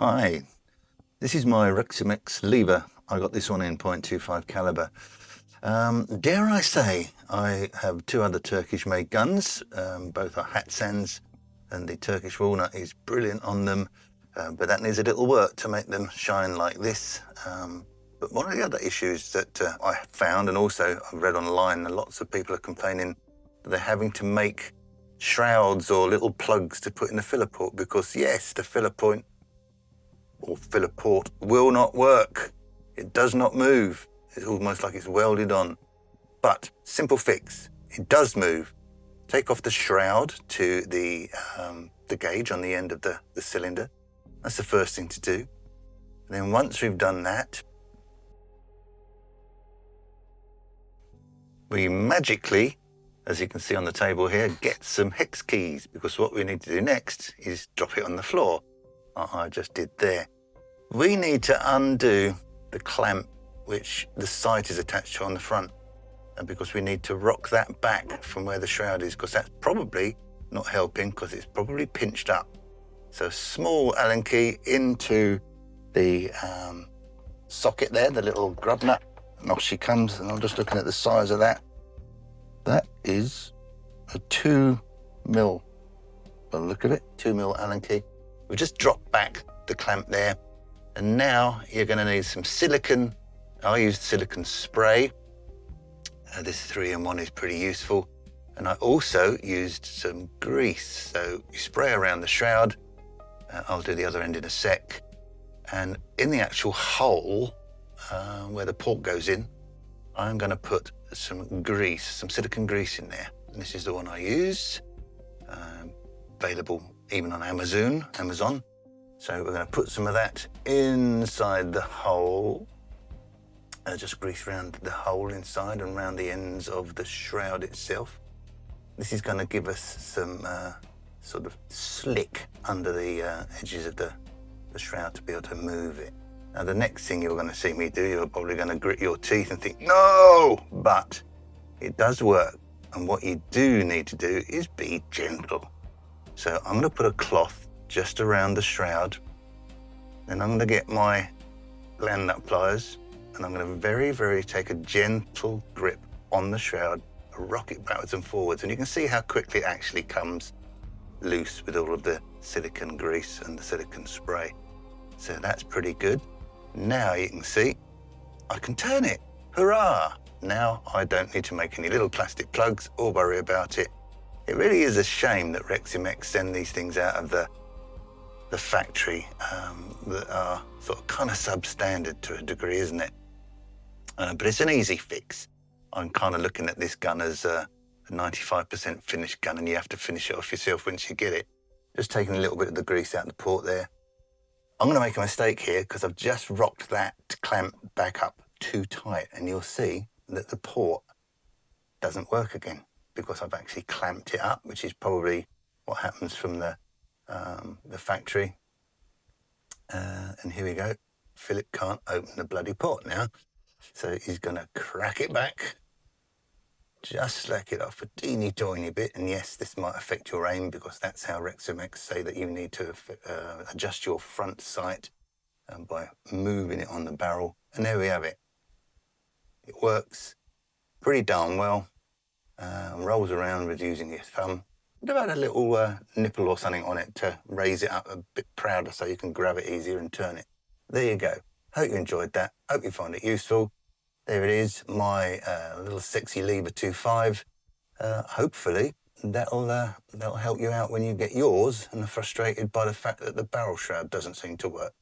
Hi, this is my Reximex Lieva. I got this one in .25 caliber. Dare I say, I have two other Turkish-made guns. Both are Hatsands, and the Turkish walnut is brilliant on them, but that needs a little work to make them shine like this. But one of the other issues that I found, and also I've read online, and lots of people are complaining that they're having to make shrouds or little plugs to put in the filler port because, yes, the filler point or filler port will not work. It does not move. It's almost like it's welded on. But simple fix, it does move. Take off the shroud to the gauge on the end of the cylinder. That's the first thing to do. And then once we've done that, we magically, as you can see on the table here, get some hex keys, because what we need to do next is drop it on the floor. I just did there. We need to undo the clamp which the sight is attached to on the front, and because we need to rock that back from where the shroud is, because that's probably not helping because it's probably pinched up. So small Allen key into the socket there, the little grub nut, and off she comes. And I'm just looking at the size of that. That is a 2mm, by the look of it, 2mm Allen key. We just dropped back the clamp there, and now you're going to need some silicone. I used silicone spray. This 3-in-1 is pretty useful. And I also used some grease. So you spray around the shroud. I'll do the other end in a sec. And in the actual hole where the port goes in, I'm going to put some grease, some silicone grease in there. And this is the one I use. Available even on Amazon. So we're going to put some of that inside the hole. Just grease around the hole inside and around the ends of the shroud itself. This is going to give us some sort of slick under the edges of the shroud to be able to move it. Now, the next thing you're going to see me do, you're probably going to grit your teeth and think, no, but it does work. And what you do need to do is be gentle. So I'm going to put a cloth just around the shroud. Then I'm going to get my gland nut pliers, and I'm going to very take a gentle grip on the shroud, rock it backwards and forwards, and you can see how quickly it actually comes loose with all of the silicone grease and the silicone spray. So that's pretty good. Now you can see I can turn it. Hurrah! Now I don't need to make any little plastic plugs or worry about it. It really is a shame that Reximex send these things out of the factory that are sort of kind of substandard to a degree, isn't it? But it's an easy fix. I'm kind of looking at this gun as a 95% finished gun, and you have to finish it off yourself once you get it. Just taking a little bit of the grease out of the port there. I'm going to make a mistake here because I've just rocked that clamp back up too tight, and you'll see that the port doesn't work again because I've actually clamped it up, which is probably what happens from the factory. And here we go. Philip can't open the bloody port now. So he's going to crack it back, just slack it off a teeny tiny bit. And yes, this might affect your aim because that's how Reximex say that you need to adjust your front sight by moving it on the barrel. And there we have it. It works pretty darn well. Rolls around with using your thumb. I've had a little nipple or something on it to raise it up a bit prouder so you can grab it easier and turn it. There you go. Hope you enjoyed that. Hope you find it useful. There it is, my little sexy Lieva 2.5. Hopefully that'll help you out when you get yours and are frustrated by the fact that the barrel shroud doesn't seem to work.